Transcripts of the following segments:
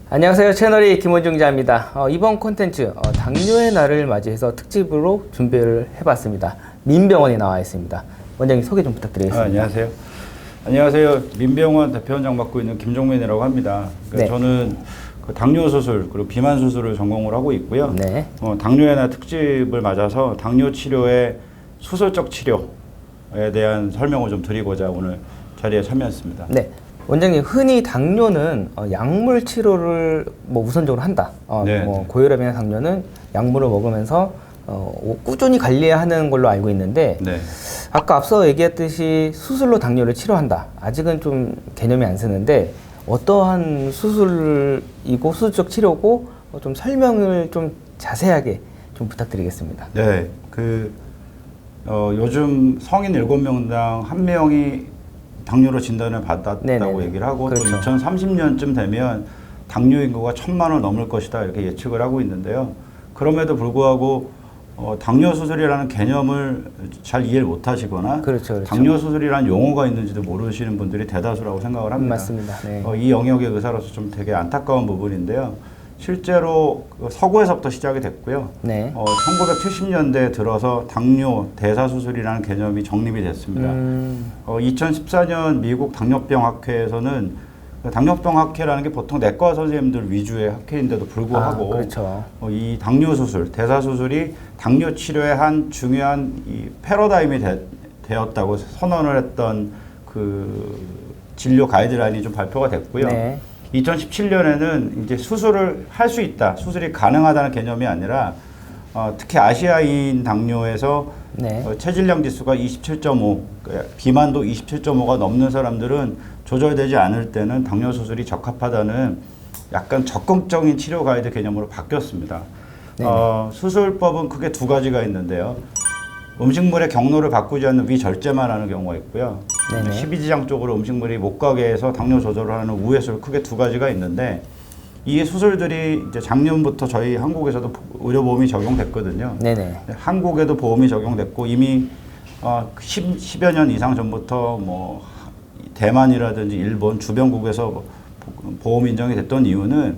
안녕하세요. 채널이 김원중 기자입니다. 이번 콘텐츠 당뇨의 날을 맞이해서 특집으로 준비를 해봤습니다. 민병원이 나와 있습니다. 원장님 소개 좀 부탁드리겠습니다. 안녕하세요. 안녕하세요. 민병원 대표원장 맡고 있는 김종민이라고 합니다. 네. 저는 당뇨 수술 그리고 비만 수술을 전공을 하고 있고요. 네. 당뇨의 날 특집을 맞아서 당뇨 치료의 수술적 치료에 대한 설명을 좀 드리고자 오늘 자리에 참여했습니다. 네. 원장님, 흔히 당뇨는 약물 치료를 우선적으로 한다. 네. 고혈압이나 당뇨는 약물을 먹으면서 꾸준히 관리해야 하는 걸로 알고 있는데, 네. 아까 앞서 얘기했듯이 수술로 당뇨를 치료한다. 아직은 좀 개념이 안 쓰는데 어떠한 수술이고 수술적 치료고 좀 설명을 좀 자세하게 좀 부탁드리겠습니다. 네. 요즘 성인 7명당 1명이 당뇨로 진단을 받았다고 네네네. 얘기를 하고 그렇죠. 또 2030년쯤 되면 당뇨 인구가 1,000만을 넘을 것이다 이렇게 예측을 하고 있는데요. 그럼에도 불구하고 당뇨 수술이라는 개념을 잘 이해를 못하시거나 그렇죠. 당뇨 수술이라는 용어가 있는지도 모르시는 분들이 대다수라고 생각을 합니다. 맞습니다. 네. 이 영역의 의사로서 좀 되게 안타까운 부분인데요. 실제로 서구에서부터 시작이 됐고요. 네. 1970년대에 들어서 당뇨 대사수술이라는 개념이 정립이 됐습니다. 2014년 미국 당뇨병 학회에서는 당뇨병 학회라는 게 보통 내과 선생님들 위주의 학회인데도 불구하고 그렇죠. 이 당뇨 수술, 대사 수술이 당뇨 치료의 한 중요한 이 패러다임이 되었다고 선언을 했던 그 진료 가이드라인이 좀 발표가 됐고요. 네. 2017년에는 이제 수술을 할 수 있다, 수술이 가능하다는 개념이 아니라 특히 아시아인 당뇨에서 네. 체질량 지수가 27.5, 비만도 27.5가 넘는 사람들은 조절되지 않을 때는 당뇨 수술이 적합하다는 약간 적극적인 치료 가이드 개념으로 바뀌었습니다. 수술법은 크게 두 가지가 있는데요. 음식물의 경로를 바꾸지 않는 위절제만 하는 경우가 있고요. 네네. 십이지장 쪽으로 음식물이 못 가게 해서 당뇨 조절을 하는 우회술 크게 두 가지가 있는데 이 수술들이 이제 작년부터 저희 한국에서도 의료보험이 적용됐거든요. 네네. 한국에도 보험이 적용됐고 이미 10여 년 이상 전부터 뭐 대만이라든지 일본 주변국에서 보험 인정이 됐던 이유는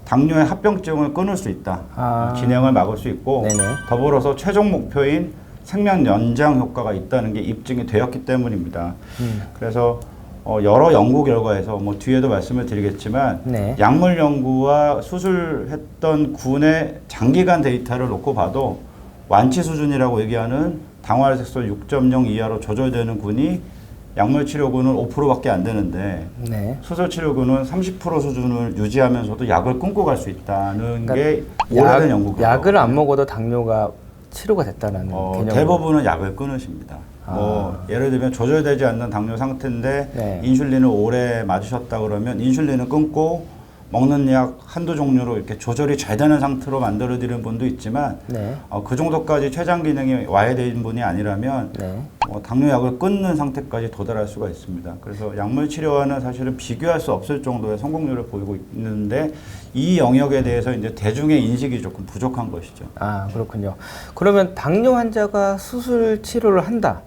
당뇨의 합병증을 끊을 수 있다. 진행을 막을 수 있고 네네. 더불어서 최종 목표인 생명 연장 효과가 있다는 게 입증이 되었기 때문입니다. 그래서 여러 연구 결과에서 뭐 뒤에도 말씀을 드리겠지만 네. 약물 연구와 수술했던 군의 장기간 데이터를 놓고 봐도 완치 수준이라고 얘기하는 당화혈색소 6.0 이하로 조절되는 군이 약물 치료군은 5%밖에 안 되는데 네. 수술 치료군은 30% 수준을 유지하면서도 약을 끊고 갈 수 있다는 그러니까 게 오래된 연구 결과. 약을 안 먹어도 당뇨가 치료가 됐다는 개념. 대부분은 약을 끊으십니다. 예를 들면 조절되지 않는 당뇨 상태인데 네. 인슐린을 오래 맞으셨다 그러면 인슐린을 끊고 먹는 약 한두 종류로 이렇게 조절이 잘 되는 상태로 만들어 드리는 분도 있지만 네. 그 정도까지 췌장 기능이 와해된 분이 아니라면 네. 당뇨 약을 끊는 상태까지 도달할 수가 있습니다. 그래서 약물 치료와는 사실은 비교할 수 없을 정도의 성공률을 보이고 있는데 이 영역에 대해서 이제 대중의 인식이 조금 부족한 것이죠. 그렇군요. 그러면 당뇨 환자가 수술 치료를 한다.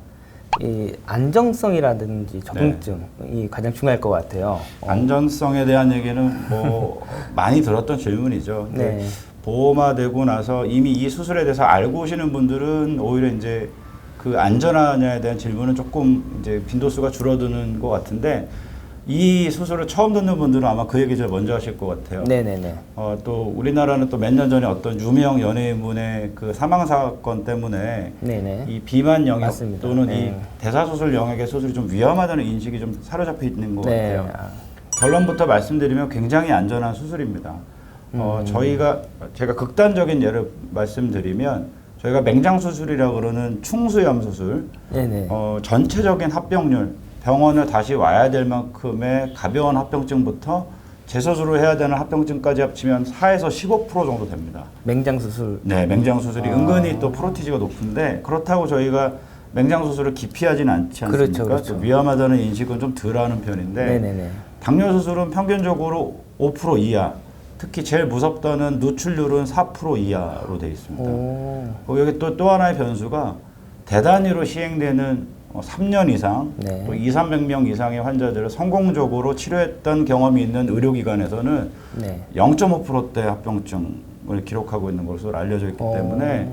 이 안정성이라든지 적응증이 가장 중요할 것 같아요. 안전성에 대한 얘기는 뭐 많이 들었던 질문이죠. 네. 보험화되고 나서 이미 이 수술에 대해서 알고 오시는 분들은 오히려 이제 그 안전하냐에 대한 질문은 조금 이제 빈도수가 줄어드는 것 같은데 이 수술을 처음 듣는 분들은 아마 그 얘기 제일 먼저 하실 것 같아요. 네네네. 또 우리나라는 또 몇 년 전에 어떤 유명 연예인분의 그 사망 사건 때문에 네네. 이 비만 영역 맞습니다. 또는 네. 이 대사수술 영역의 수술이 좀 위험하다는 인식이 좀 사로잡혀 있는 것 네. 같아요. 결론부터 말씀드리면 굉장히 안전한 수술입니다. 제가 극단적인 예를 말씀드리면 저희가 맹장 수술이라고 그러는 충수염 수술, 네네. 전체적인 합병률, 병원을 다시 와야 될 만큼의 가벼운 합병증부터 재수술을 해야 되는 합병증까지 합치면 4에서 15% 정도 됩니다. 맹장 수술. 네, 맹장 수술이 은근히 또 프로티지가 높은데 그렇다고 저희가 맹장 수술을 기피하지는 않지 않습니까? 그렇죠. 또 위험하다는 인식은 좀 덜하는 편인데 네네네. 당뇨 수술은 평균적으로 5% 이하, 특히 제일 무섭다는 누출률은 4% 이하로 되어 있습니다. 여기 또 하나의 변수가 대단위로 시행되는 3년 이상, 네. 또 2,300명 이상의 환자들을 성공적으로 치료했던 경험이 있는 의료기관에서는 네. 0.5%대 합병증을 기록하고 있는 것으로 알려져 있기 때문에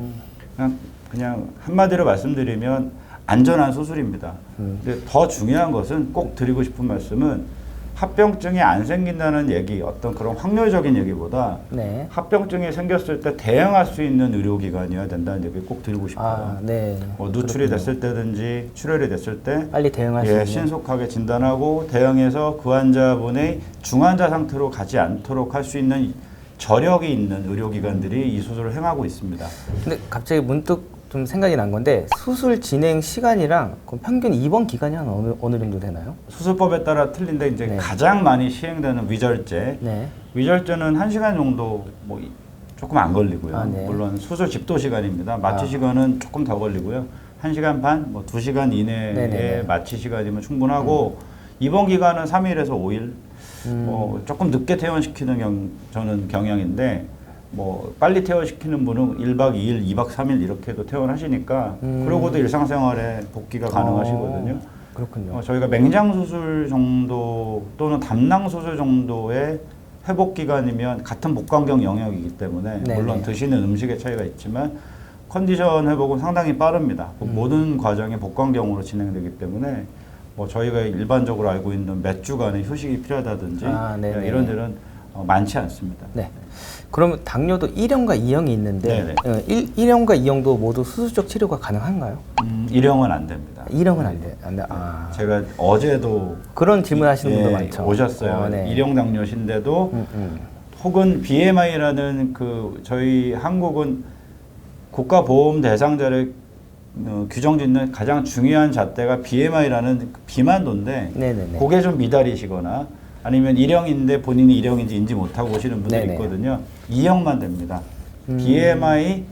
그냥 한마디로 말씀드리면 안전한 수술입니다. 근데 더 중요한 것은 꼭 드리고 싶은 말씀은 합병증이 안 생긴다는 얘기, 어떤 그런 확률적인 얘기보다 네. 합병증이 생겼을 때 대응할 수 있는 의료기관이어야 된다는 얘기 꼭 드리고 싶어요. 아, 네. 누출이 그렇군요. 됐을 때든지 출혈이 됐을 때 빨리 대응할 수 있는. 신속하게 진단하고 대응해서 그 환자분의 중환자 상태로 가지 않도록 할 수 있는 저력이 있는 의료기관들이 이 수술을 행하고 있습니다. 근데 갑자기 문득 좀 생각이 난 건데 수술 진행 시간이랑 그럼 평균 입원 기간이 한 어느 정도 되나요? 수술법에 따라 틀린데 이제 네. 가장 많이 시행되는 위절제. 네. 위절제는 1시간 정도 뭐 조금 안 걸리고요. 아, 네. 물론 수술 집도 시간입니다. 마취 시간은 조금 더 걸리고요. 1시간 반, 뭐 2시간 이내에 네네네. 마취 시간이면 충분하고 입원 기간은 3일에서 5일. 조금 늦게 퇴원시키는 저는 경향인데 뭐 빨리 퇴원시키는 분은 1박 2일, 2박 3일 이렇게도 퇴원하시니까 그러고도 일상생활에 복귀가 가능하시거든요. 그렇군요. 저희가 맹장 수술 정도 또는 담낭 수술 정도의 회복 기간이면 같은 복강경 영역이기 때문에 네네. 물론 드시는 음식의 차이가 있지만 컨디션 회복은 상당히 빠릅니다. 모든 과정이 복강경으로 진행되기 때문에 뭐 저희가 일반적으로 알고 있는 몇 주간의 휴식이 필요하다든지 네네. 이런 데는 많지 않습니다. 네. 그러면 당뇨도 1형과 2형이 있는데 네네. 1형과 2형도 모두 수술적 치료가 가능한가요? 1형은 안 됩니다. 1형은 안 돼. 안 돼. 아. 제가 어제도 그런 질문하시는 분도 많죠. 오셨어요. 네. 1형 당뇨신데도 혹은 BMI라는 그 저희 한국은 국가보험 대상자를 규정 짓는 가장 중요한 잣대가 BMI라는 비만도인데 네네네. 그게 좀 미달이시거나 아니면 1형인데 본인이 1형인지 인지 못하고 오시는 분들이 네네. 있거든요. 2형만 됩니다. BMI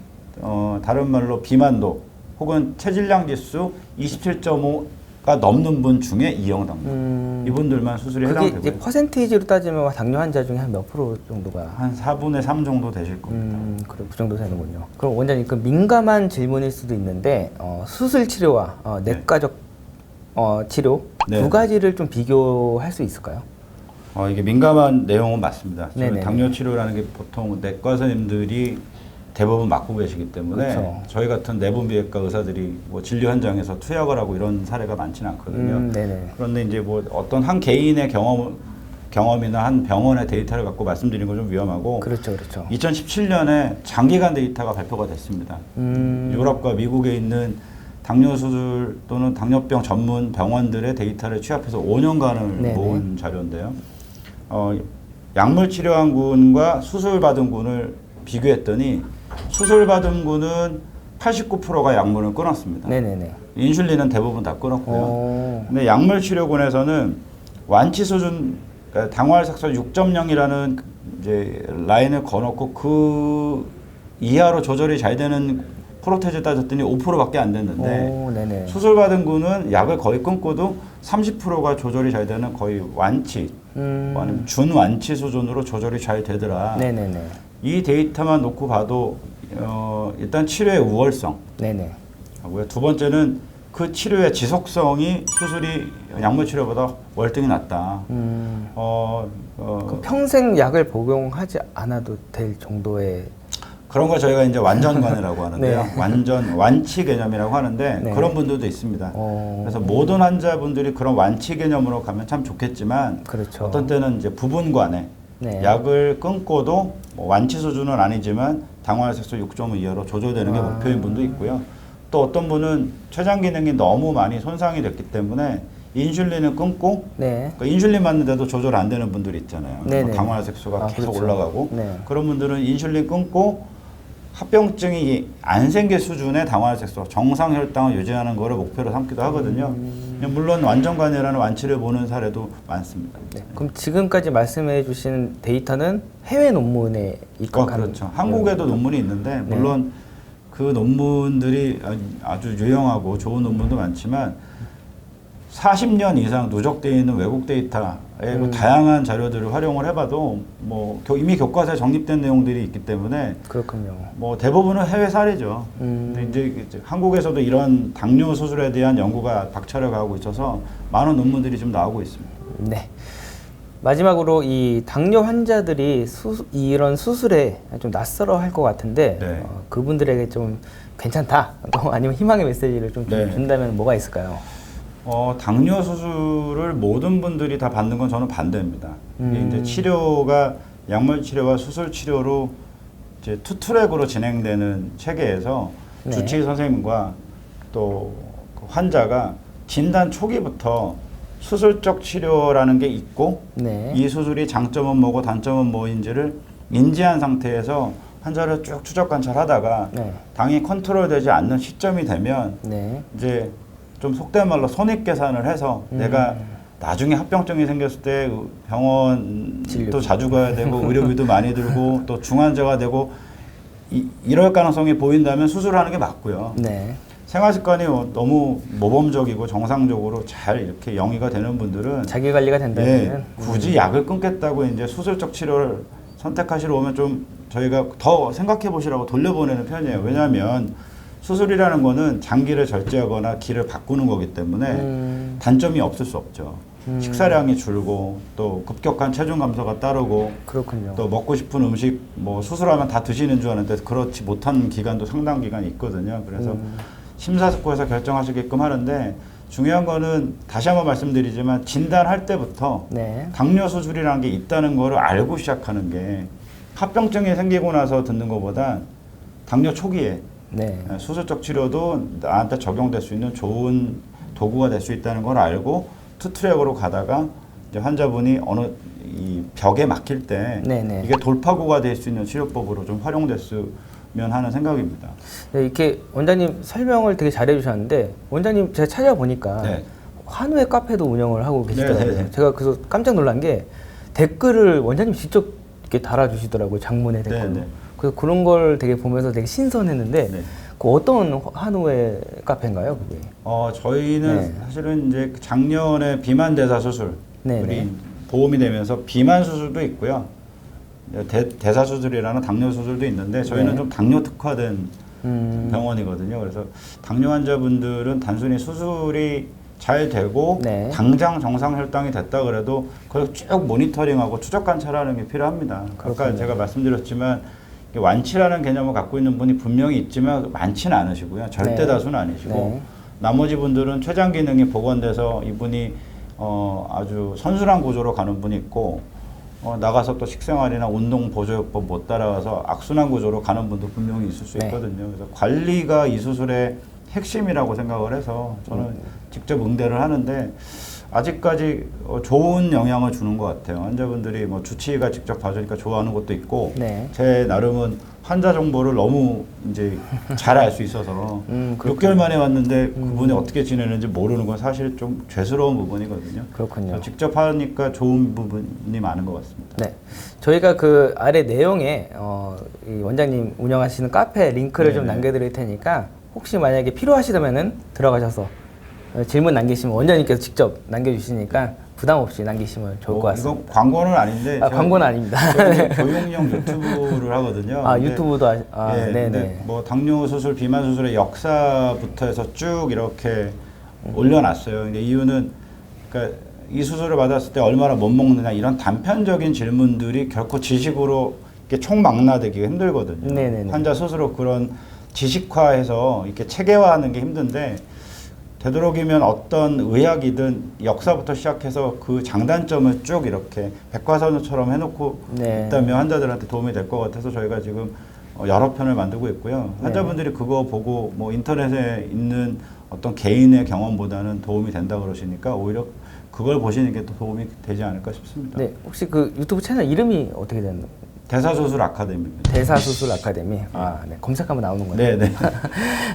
다른 말로 비만도 혹은 체질량 지수 27.5가 넘는 분 중에 2형 당뇨. 이분들만 수술이 그게 해당되고요. 이제 퍼센테이지로 따지면 당뇨 환자 중에 한 몇 프로 정도가 한 4분의 3 정도 되실 겁니다. 그 정도 되는군요. 그럼 원장님 그 민감한 질문일 수도 있는데 수술 치료와 내과적 치료 네. 두 가지를 좀 비교할 수 있을까요? 이게 민감한 내용은 맞습니다. 저는 네네네. 당뇨 치료라는 게 보통 내과 선생님들이 대부분 맡고 계시기 때문에 그렇죠. 저희 같은 내분비외과 의사들이 뭐 진료 현장에서 투약을 하고 이런 사례가 많지는 않거든요. 네네. 그런데 이제 뭐 어떤 한 개인의 경험이나 한 병원의 데이터를 갖고 말씀드리는 건 좀 위험하고 그렇죠, 그렇죠. 2017년에 장기간 데이터가 발표가 됐습니다. 유럽과 미국에 있는 당뇨 수술 또는 당뇨병 전문 병원들의 데이터를 취합해서 5년간을 네네. 모은 자료인데요. 약물 치료한 군과 수술 받은 군을 비교했더니 수술 받은 군은 89%가 약물을 끊었습니다. 네네네. 인슐린은 대부분 다 끊었고요. 오. 근데 약물 치료군에서는 완치 수준 그러니까 당화혈색소 6.0이라는 이제 라인을 거놓고 그 이하로 조절이 잘 되는 프로테이즈 따졌더니 5%밖에 안 됐는데 오, 네네. 수술 받은 군은 약을 거의 끊고도 30%가 조절이 잘 되는 거의 완치 아니면 준완치 수준으로 조절이 잘 되더라. 네네네. 이 데이터만 놓고 봐도 일단 치료의 우월성 네네. 하고요. 두 번째는 그 치료의 지속성이 수술이 약물 치료보다 월등히 낮다. 그럼 평생 약을 복용하지 않아도 될 정도의 그런 걸 저희가 이제 완전관이라고 하는데요. 네. 완전 완치 개념이라고 하는데 네. 그런 분들도 있습니다. 그래서 모든 환자분들이 그런 완치 개념으로 가면 참 좋겠지만 그렇죠. 어떤 때는 이제 부분관에 네. 약을 끊고도 뭐 완치 수준은 아니지만 당화혈색소 6.5 이하로 조절되는 게 목표인 분도 있고요. 또 어떤 분은 췌장 기능이 너무 많이 손상이 됐기 때문에 인슐린을 끊고 네. 그러니까 인슐린 맞는데도 조절 안 되는 분들이 있잖아요. 네네. 당화혈색소가 계속 그렇죠. 올라가고 네. 그런 분들은 인슐린 끊고 합병증이 안 생길 수준의 당화혈색소 정상 혈당을 유지하는 것을 목표로 삼기도 하거든요. 물론 완전관이라는 완치를 보는 사례도 많습니다. 네. 그럼 지금까지 말씀해 주신 데이터는 해외 논문에 입각한 그렇죠. 한국에도 논문이 있는데 물론 그 논문들이 아주 유용하고 좋은 논문도 많지만 40년 이상 누적되어 있는 외국 데이터에 그 다양한 자료들을 활용을 해봐도 뭐 이미 교과서에 정립된 내용들이 있기 때문에 그렇군요. 뭐 대부분은 해외 사례죠. 근데 이제 한국에서도 이런 당뇨 수술에 대한 연구가 박차를 가하고 있어서 많은 논문들이 좀 나오고 있습니다. 네. 마지막으로 이 당뇨 환자들이 이런 수술에 좀 낯설어 할 것 같은데 네. 그분들에게 좀 괜찮다 또 아니면 희망의 메시지를 좀 네. 준다면 뭐가 있을까요? 당뇨 수술을 모든 분들이 다 받는 건 저는 반대입니다. 이게 이제 치료가 약물 치료와 수술 치료로 이제 투트랙으로 진행되는 체계에서 네. 주치의 선생님과 또 그 환자가 진단 초기부터 수술적 치료라는 게 있고 네. 이 수술이 장점은 뭐고 단점은 뭐인지를 인지한 상태에서 환자를 쭉 추적 관찰하다가 네. 당이 컨트롤되지 않는 시점이 되면 네. 이제 좀 속된 말로 손익 계산을 해서 내가 나중에 합병증이 생겼을 때 병원 진료. 또 자주 가야 되고 의료비도 많이 들고 또 중환자가 되고 이럴 가능성이 보인다면 수술하는 게 맞고요. 네. 생활 습관이 너무 모범적이고 정상적으로 잘 이렇게 영위가 되는 분들은 자기 관리가 된다면 예, 굳이 약을 끊겠다고 이제 수술적 치료를 선택하시러 오면 좀 저희가 더 생각해 보시라고 돌려보내는 편이에요. 왜냐하면 수술이라는 거는 장기를 절제하거나 기를 바꾸는 거기 때문에 단점이 없을 수 없죠. 식사량이 줄고 또 급격한 체중 감소가 따르고 그렇군요. 또 먹고 싶은 음식 뭐 수술하면 다 드시는 줄 아는데 그렇지 못한 기간도 상당 기간 있거든요. 그래서 심사숙고해서 결정하시게끔 하는데 중요한 거는 다시 한번 말씀드리지만 진단할 때부터 네. 당뇨 수술이라는 게 있다는 거를 알고 시작하는 게 합병증이 생기고 나서 듣는 것보다 당뇨 초기에 네. 수술적 치료도 나한테 적용될 수 있는 좋은 도구가 될 수 있다는 걸 알고 투트랙으로 가다가 이제 환자분이 어느 이 벽에 막힐 때 네네. 이게 돌파구가 될 수 있는 치료법으로 좀 활용됐으면 하는 생각입니다. 네, 이렇게 원장님 설명을 되게 잘해 주셨는데 원장님 제가 찾아보니까 네. 한우의 카페도 운영을 하고 계시더라고요. 네, 네. 제가 그래서 깜짝 놀란 게 댓글을 원장님 직접 이렇게 달아주시더라고요. 장문의 댓글로. 네, 네. 그래서 그런 걸 되게 보면서 되게 신선했는데 네. 그 어떤 한우의 카페인가요, 그게? 저희는 네. 사실은 이제 작년에 비만 대사 수술이 네, 네. 보험이 되면서 비만 수술도 있고요. 대사 수술이라는 당뇨 수술도 있는데 저희는 네. 좀 당뇨 특화된 병원이거든요. 그래서 당뇨 환자분들은 단순히 수술이 잘 되고 네. 당장 정상 혈당이 됐다 그래도 그걸 쭉 모니터링하고 추적 관찰하는 게 필요합니다. 아까 그렇군요. 제가 말씀드렸지만 이게 완치라는 개념을 갖고 있는 분이 분명히 있지만 많지는 않으시고요. 절대 네. 다수는 아니시고 네. 나머지 분들은 췌장 기능이 복원돼서 이분이 아주 선순환 구조로 가는 분이 있고 나가서 또 식생활이나 운동 보조요법 못 따라가서 악순환 구조로 가는 분도 분명히 있을 수 네. 있거든요. 그래서 관리가 이 수술의 핵심이라고 생각을 해서 저는 직접 응대를 하는데 아직까지 좋은 영향을 주는 것 같아요. 환자분들이 뭐 주치의가 직접 봐주니까 좋아하는 것도 있고 네. 제 나름은 환자 정보를 너무 이제 잘 알 수 있어서 6개월 만에 왔는데 그분이 어떻게 지내는지 모르는 건 사실 좀 죄스러운 부분이거든요. 그렇군요. 직접 하니까 좋은 부분이 많은 것 같습니다. 네. 저희가 그 아래 내용에 이 원장님 운영하시는 카페 링크를 좀 네네. 남겨드릴 테니까 혹시 만약에 필요하시다면은 들어가셔서 질문 남기시면 원장님께서 직접 남겨주시니까 부담 없이 남기시면 좋을 것 같습니다. 이건 광고는 아닌데 광고는 아닙니다. 저는 교육용 유튜브를 하거든요. 근데 유튜브도 예, 네네. 근데 뭐 당뇨 수술, 비만 수술의 역사부터 해서 쭉 이렇게 올려놨어요. 근데 이유는 그러니까 이 수술을 받았을 때 얼마나 못 먹느냐 이런 단편적인 질문들이 결코 지식으로 이렇게 총망라되기가 힘들거든요. 네네네. 환자 스스로 그런 지식화해서 이렇게 체계화하는 게 힘든데 되도록이면 어떤 의학이든 역사부터 시작해서 그 장단점을 쭉 이렇게 백과사전처럼 해놓고 네. 있다면 환자들한테 도움이 될 것 같아서 저희가 지금 여러 편을 만들고 있고요. 환자분들이 그거 보고 뭐 인터넷에 있는 어떤 개인의 경험보다는 도움이 된다 그러시니까 오히려 그걸 보시는 게 더 도움이 되지 않을까 싶습니다. 네. 혹시 그 유튜브 채널 이름이 어떻게 되는 거예요? 대사수술 아카데미입니다. 대사수술 아카데미. 네. 검색하면 나오는 거예요. 네, 네.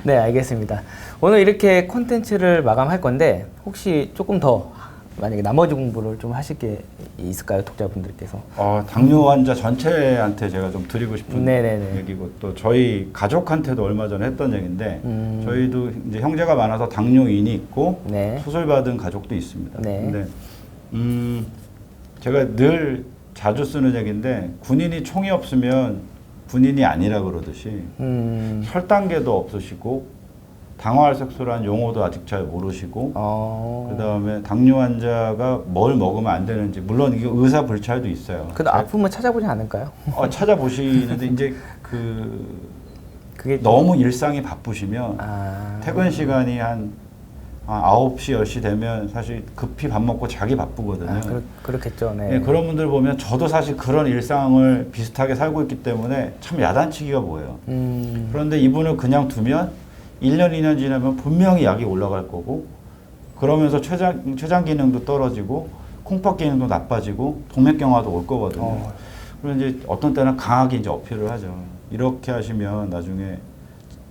네, 알겠습니다. 오늘 이렇게 콘텐츠를 마감할 건데 혹시 조금 더 만약에 나머지 공부를 좀 하실 게 있을까요, 독자분들께서? 당뇨 환자 전체한테 제가 좀 드리고 싶은 네네네. 얘기고 또 저희 가족한테도 얼마 전에 했던 얘기인데 저희도 이제 형제가 많아서 당뇨인이 있고 네. 수술 받은 가족도 있습니다. 네. 근데 제가 늘 자주 쓰는 얘기인데 군인이 총이 없으면 군인이 아니라 그러듯이 혈당계도 없으시고 당화혈색소라는 용어도 아직 잘 모르시고 그다음에 당뇨 환자가 뭘 먹으면 안 되는지 물론 이게 의사 불찰도 있어요. 그래도 아프면 찾아보지 않을까요? 찾아보시는데 이제 그게 너무 일상이 바쁘시면 아, 퇴근 시간이 한 9시, 10시 되면 사실 급히 밥 먹고 자기 바쁘거든요. 그렇겠죠. 네. 예, 그런 분들 보면 저도 사실 그런 일상을 비슷하게 살고 있기 때문에 참 야단치기가 뭐예요. 그런데 이분을 그냥 두면 1년, 2년 지나면 분명히 약이 올라갈 거고 그러면서 췌장 기능도 떨어지고 콩팥 기능도 나빠지고 동맥경화도 올 거거든요. 그리고 이제 어떤 때는 강하게 이제 어필을 하죠. 이렇게 하시면 나중에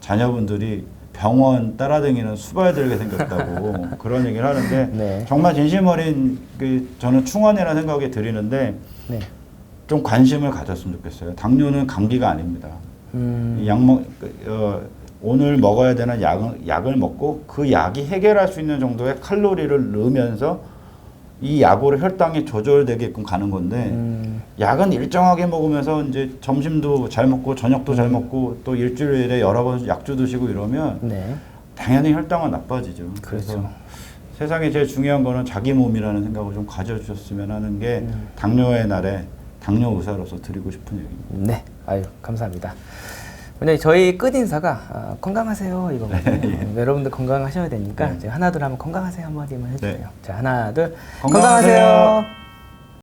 자녀분들이 병원 따라다니는 수발들게 생겼다고 그런 얘기를 하는데 네. 정말 진심 어린 저는 충언이라는 생각이 드리는데 네. 좀 관심을 가졌으면 좋겠어요. 당뇨는 감기가 아닙니다. 오늘 먹어야 되는 약을 먹고 그 약이 해결할 수 있는 정도의 칼로리를 넣으면서 이 약으로 혈당이 조절되게끔 가는 건데 약은 일정하게 먹으면서 이제 점심도 잘 먹고 저녁도 잘 먹고 또 일주일에 여러 번 약주 드시고 이러면 네. 당연히 혈당은 나빠지죠. 그렇죠. 그래서 세상에 제일 중요한 거는 자기 몸이라는 생각을 좀 가져주셨으면 하는 게 당뇨의 날에 당뇨 의사로서 드리고 싶은 얘기입니다. 네. 아유, 감사합니다. 근데 저희 끝인사가 건강하세요 이거거든요. 여러분들 건강하셔야 되니까 제가 하나 둘 하면 건강하세요 한마디만 해주세요. 네. 자, 하나 둘 건강하세요. 건강하세요.